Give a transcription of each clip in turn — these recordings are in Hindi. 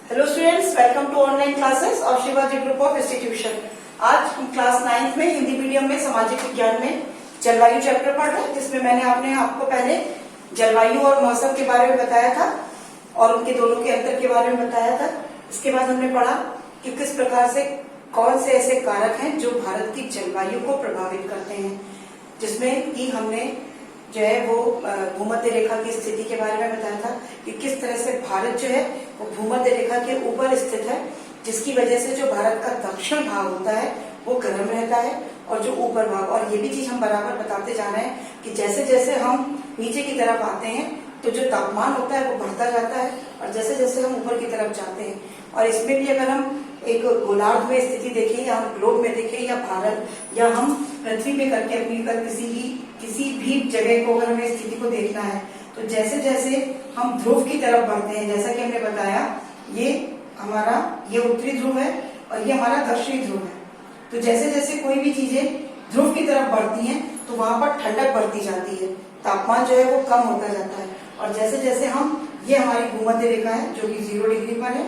Hello students, welcome to online classes of Shivaji group of institution. आज हम क्लास 9th में हिंदी मीडियम में सामाजिक विज्ञान में जलवायु चैप्टर पढ़ रहे हैं, जिसमें मैंने आपको पहले जलवायु और मौसम के बारे में बताया था और उनके दोनों के अंतर के बारे में बताया था। इसके बाद हमने पढ़ा कि किस प्रकार से कौन से ऐसे कारक हैं जो भारत की जलवायु को प्रभावित करते हैं, जिसमें कि हमने जो है वो भूमध्य रेखा की स्थिति के बारे में बताया था कि किस तरह से भारत जो है वो भूमध्य रेखा के ऊपर स्थित है, जिसकी वजह से जो भारत का दक्षिण भाग होता है वो गर्म रहता है और जो ऊपर भाग, और ये भी चीज हम बराबर बताते जा रहे हैं कि जैसे जैसे हम नीचे की तरफ आते हैं तो जो तापमान होता है वो बढ़ता जाता है और जैसे जैसे हम ऊपर की तरफ जाते हैं। और इसमें भी अगर हम एक गोलार्ध में स्थिति देखें या हम ग्लोब में देखें या भारत या हम पृथ्वी में करके अपनी किसी भी जगह को अगर हमें स्थिति को देखना है तो जैसे जैसे हम ध्रुव की तरफ बढ़ते हैं, जैसा कि हमने बताया ये उत्तरी ध्रुव है और ये हमारा दक्षिणी ध्रुव है, तो जैसे जैसे कोई भी चीजें ध्रुव की तरफ बढ़ती हैं तो वहां पर ठंडक बढ़ती जाती है, तापमान जो है वो कम होता जाता है। और जैसे जैसे हम ये हमारी भूमध्य रेखा है जो कि 0 डिग्री पर है,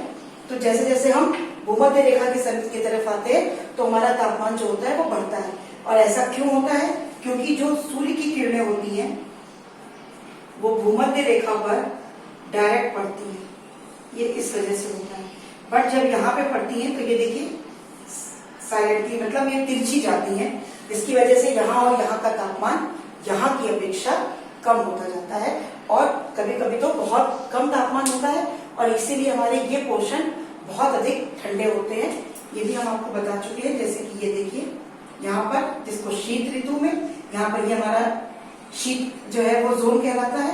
तो जैसे जैसे हम भूमध्य रेखा के समीप की तरफ आते हैं तो हमारा तापमान जो होता है वो बढ़ता है। और ऐसा क्यों होता है? क्योंकि जो सूर्य की किरणें होती हैं वो भूमध्य रेखा पर डायरेक्ट पड़ती है, ये इस वजह से होता है। बट जब यहाँ पे पड़ती हैं तो ये देखिए साइलेंटली, मतलब ये तिरछी जाती हैं, जिसकी वजह से यहाँ और यहाँ का तापमान यहाँ की अपेक्षा कम होता जाता है और कभी कभी तो बहुत कम तापमान होता है और इसीलिए हमारे ये पोर्शन बहुत अधिक ठंडे होते हैं। ये भी हम आपको बता चुके हैं, जैसे कि ये देखिए यहाँ पर जिसको शीत ऋतु में, यहाँ पर ये हमारा शीत जो है वो जोन कहलाता है।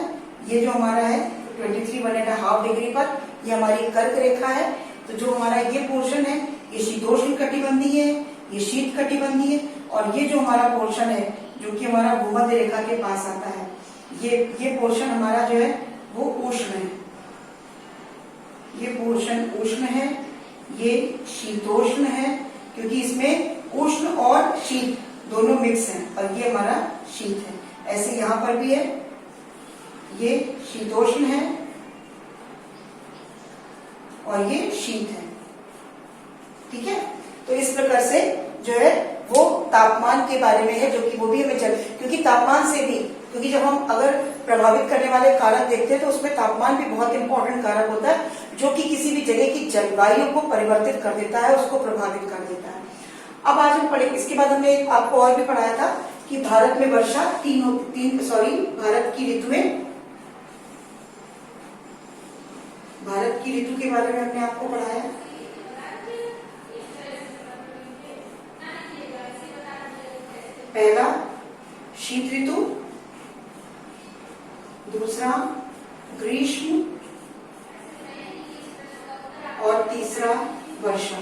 ये जो हमारा है 23.5 डिग्री पर ये हमारी कर्क रेखा है, तो जो हमारा ये पोर्शन है ये शीतोष्ण कटिबंधीय है, ये शीत कटिबंधीय है। और ये जो हमारा पोर्शन है जो कि हमारा भूमध्य रेखा के पास आता है, ये पोर्शन हमारा जो है वो उष्ण है, ये पोर्शन उष्ण है, ये शीतोष्ण है, क्योंकि इसमें उष्ण और शीत दोनों मिक्स हैं और ये हमारा शीत है। ऐसे यहाँ पर भी है, ये शीतोष्ण है और ये शीत है, ठीक है। तो इस प्रकार से जो है वो तापमान के बारे में है, जो कि वो भी हमें क्योंकि तापमान से भी, क्योंकि जब हम अगर प्रभावित करने वाले कारक देखते हैं तो उसमें तापमान भी बहुत इंपॉर्टेंट कारक होता है, जो कि किसी भी जगह की जलवायु को परिवर्तित कर देता है, उसको प्रभावित कर देता है। अब आज हम पढ़े, इसके बाद हमने आपको और भी पढ़ाया था कि भारत में वर्षा भारत की ऋतु के बारे में हमने आपको पढ़ाया। पहला शीत ऋतु, दूसरा ग्रीष्म और तीसरा वर्षा।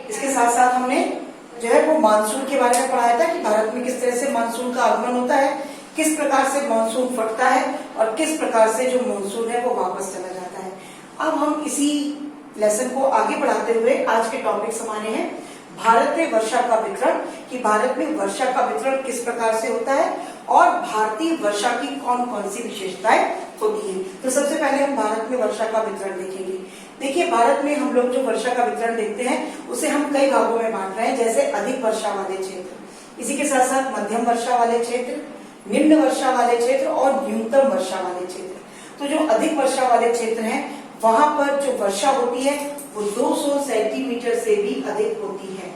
इसके साथ साथ हमने जो है वो मानसून के बारे में पढ़ाया था कि भारत में किस तरह से मानसून का आगमन होता है, किस प्रकार से मानसून फटता है और किस प्रकार से जो मानसून है वो वापस चला जाता है। अब हम इसी लेसन को आगे बढ़ाते हुए आज के टॉपिक हमारे हैं भारत में वर्षा का वितरण, कि भारत में वर्षा का वितरण किस प्रकार से होता है और भारतीय वर्षा की कौन कौन सी विशेषताएं होती है। तो सबसे पहले हम भारत में वर्षा का वितरण देखेंगे। देखिए, भारत में हम लोग जो वर्षा का वितरण देखते हैं उसे हम कई भागों में बांट रहे हैं, जैसे अधिक वर्षा वाले क्षेत्र, इसी के साथ साथ मध्यम वर्षा वाले क्षेत्र, निम्न वर्षा वाले क्षेत्र और न्यूनतम वर्षा वाले क्षेत्र। तो जो अधिक वर्षा वाले क्षेत्र हैं वहां पर जो वर्षा होती है वो 200 सेंटीमीटर से भी अधिक होती है,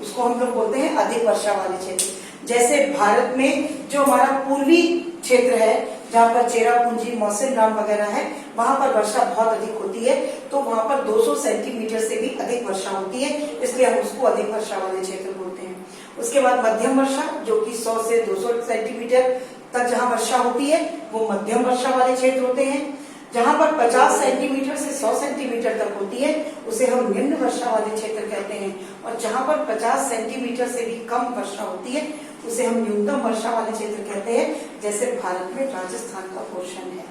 उसको हम लोग बोलते हैं अधिक वर्षा वाले क्षेत्र। जैसे भारत में जो हमारा पूर्वी क्षेत्र है जहाँ पर चेरापूंजी, मौसिनराम वगैरह है, वहां पर वर्षा बहुत अधिक होती है, तो वहां पर 200 सेंटीमीटर से भी अधिक वर्षा होती है, इसलिए हम उसको अधिक वर्षा वाले क्षेत्र बोलते हैं। उसके बाद मध्यम वर्षा, जो कि 100 से 200 सेंटीमीटर तक जहाँ वर्षा होती है वो मध्यम वर्षा वाले क्षेत्र होते हैं। जहाँ पर 50 सेंटीमीटर से 100 सेंटीमीटर तक होती है उसे हम निम्न वर्षा वाले क्षेत्र कहते हैं, और जहाँ पर 50 सेंटीमीटर से भी कम वर्षा होती है उसे हम न्यूनतम वर्षा वाले क्षेत्र कहते हैं, जैसे भारत में राजस्थान का पोर्शन है,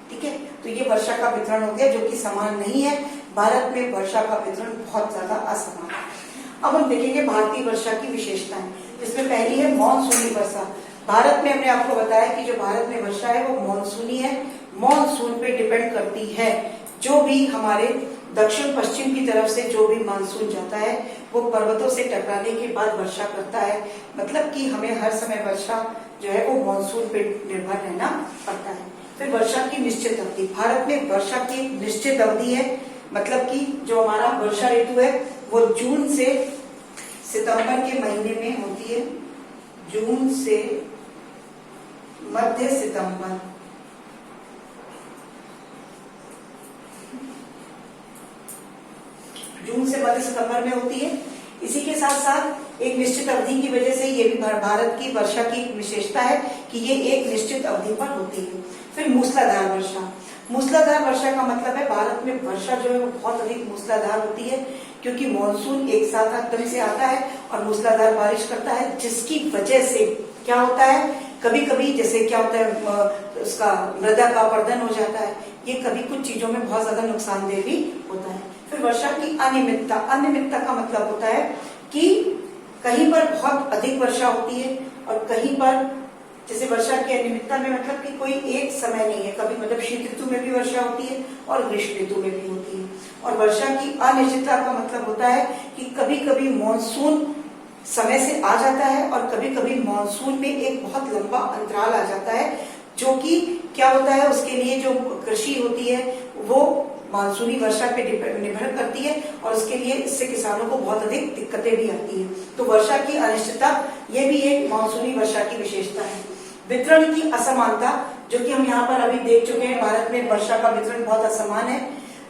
ठीक है। तो ये वर्षा का वितरण हो गया, जो कि समान नहीं है। भारत में वर्षा का वितरण बहुत ज्यादा असमान है। अब हम देखेंगे भारतीय वर्षा की विशेषताएं, जिसमें पहली है मॉनसूनी वर्षा। भारत में हमने आपको बताया कि जो भारत में वर्षा है वो मॉनसूनी है, मॉनसून पे डिपेंड करती है जो भी हमारे दक्षिण पश्चिम की तरफ से जो भी मानसून जाता है वो पर्वतों से टकराने के बाद वर्षा करता है। मतलब कि हमें हर समय वर्षा जो है वो मानसून पे निर्भर रहना पड़ता है। फिर वर्षा की निश्चित अवधि, भारत में वर्षा की निश्चित अवधि है। मतलब कि जो हमारा वर्षा ऋतु है वो जून से सितंबर के महीने में होती है। जून से मध्य सितंबर, जून से मध्य सितंबर में होती है। इसी के साथ साथ एक निश्चित अवधि की वजह से ये भी भारत की वर्षा की विशेषता है कि ये एक निश्चित अवधि पर होती है। फिर मूसलाधार वर्षा, मूसलाधार वर्षा का मतलब है भारत में वर्षा जो है वो बहुत अधिक मूसलाधार होती है, क्योंकि मानसून एक साथ एकदम से आता है और मूसलाधार बारिश करता है, जिसकी वजह से क्या होता है, कभी कभी जैसे क्या होता है उसका मृदा का अपरदन हो जाता है। ये कभी कुछ चीजों में बहुत ज्यादा नुकसानदेह भी होता है। फिर वर्षा की अनियमितता, अनियमितता का मतलब होता है कि कहीं पर बहुत अधिक वर्षा होती है और कहीं पर, जैसे वर्षा की अनियमितता में मतलब कि कोई एक समय नहीं है, कभी मतलब शीत ऋतु में भी वर्षा होती है और ग्रीष्म ऋतु में भी होती है। और वर्षा की अनिश्चितता का मतलब होता है कि कभी कभी मानसून समय से आ जाता है और कभी कभी मानसून में एक बहुत लंबा अंतराल आ जाता है, जो कि क्या होता है, उसके लिए जो कृषि होती है वो मानसूनी वर्षा पे निर्भर करती है और उसके लिए इससे किसानों को बहुत अधिक दिक्कतें भी आती है। तो वर्षा की अनिश्चितता ये भी एक मानसूनी वर्षा की विशेषता है। वितरण की असमानता, जो कि हम यहाँ पर अभी देख चुके हैं, भारत में वर्षा का वितरण बहुत असमान है।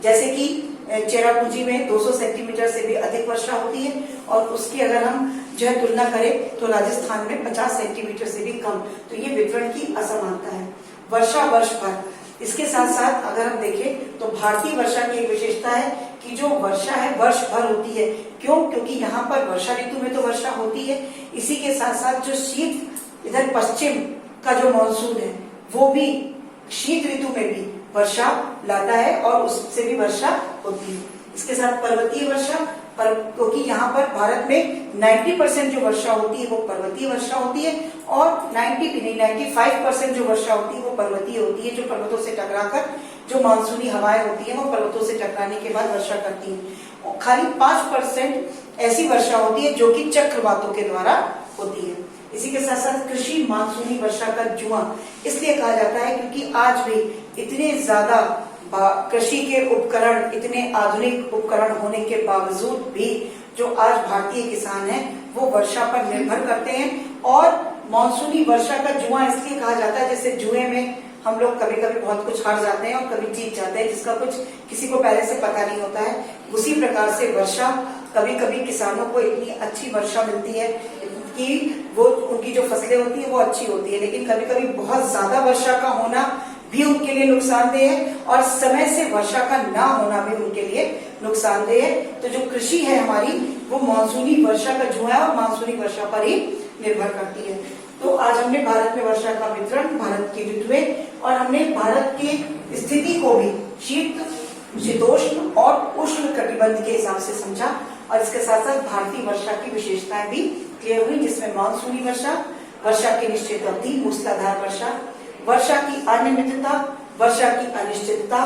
जैसे कि चेरापूंजी में 200 सेंटीमीटर से भी अधिक वर्षा होती है और उसकी अगर हम जो है तुलना करें तो राजस्थान में 50 सेंटीमीटर से भी कम। तो ये वितरण की असमानता है। वर्षा वर्ष भर, इसके साथ साथ अगर हम देखें तो भारतीय वर्षा की एक विशेषता है कि जो वर्षा है वर्ष भर होती है। क्यों? क्योंकि यहाँ पर वर्षा ऋतु में तो वर्षा होती है, इसी के साथ साथ जो शीत इधर पश्चिम का जो मानसून है वो भी शीत ऋतु में भी वर्षा लाता है और उससे भी वर्षा होती है। इसके साथ पर्वतीय वर्षा, क्योंकि यहाँ पर भारत में 90% जो वर्षा होती है वो पर्वतीय वर्षा होती है और 95% जो वर्षा होती है वो पर्वतीय होती है, जो पर्वतों से टकराकर जो मानसूनी हवाएं होती है वो पर्वतों से टकराने के बाद वर्षा करती है। और खाली 5% ऐसी वर्षा होती है जो कि चक्रवातों के द्वारा होती है। इसी के साथ साथ कृषि मानसूनी वर्षा का जुआ इसलिए कहा जाता है क्योंकि आज भी इतने ज्यादा कृषि के उपकरण, इतने आधुनिक उपकरण होने के बावजूद भी जो आज भारतीय किसान हैं वो वर्षा पर निर्भर करते हैं। और मानसूनी वर्षा का जुआ इसलिए कहा जाता है, जैसे जुए में हम लोग कभी कभी बहुत कुछ हार जाते हैं और कभी जीत जाते हैं, जिसका कुछ किसी को पहले से पता नहीं होता है। उसी प्रकार से वर्षा, कभी कभी किसानों को इतनी अच्छी वर्षा मिलती है कि वो उनकी जो फसलें होती है वो अच्छी होती है, लेकिन कभी कभी बहुत ज्यादा वर्षा का होना भी उनके लिए नुकसानदेह है और समय से वर्षा का ना होना भी उनके लिए नुकसानदेह है। तो जो कृषि है हमारी वो मानसूनी वर्षा का जुआ है और मानसूनी वर्षा पर ही निर्भर करती है। तो आज हमने भारत में वर्षा का वितरण, भारत की ऋतुएं और हमने भारत की स्थिति को भी शीत, शीतोष्ण और उष्ण कटिबंध के हिसाब से समझा और इसके साथ साथ भारतीय वर्षा की विशेषताएं भी क्लियर हुई, जिसमें मानसूनी वर्षा, वर्षा की निश्चित अवधि, मूसलाधार वर्षा, वर्षा की अनियमितता, वर्षा की अनिश्चितता,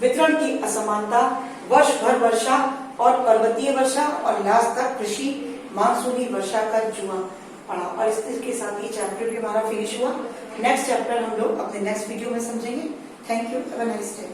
वितरण की असमानता, वर्ष भर वर्षा और पर्वतीय वर्षा और लास्ट तक कृषि मानसूनी वर्षा का जुआ पढ़ा। और इसके साथ ही चैप्टर भी हमारा फिनिश हुआ। नेक्स्ट चैप्टर हम लोग अपने नेक्स्ट वीडियो में समझेंगे। Thank you, have a nice day.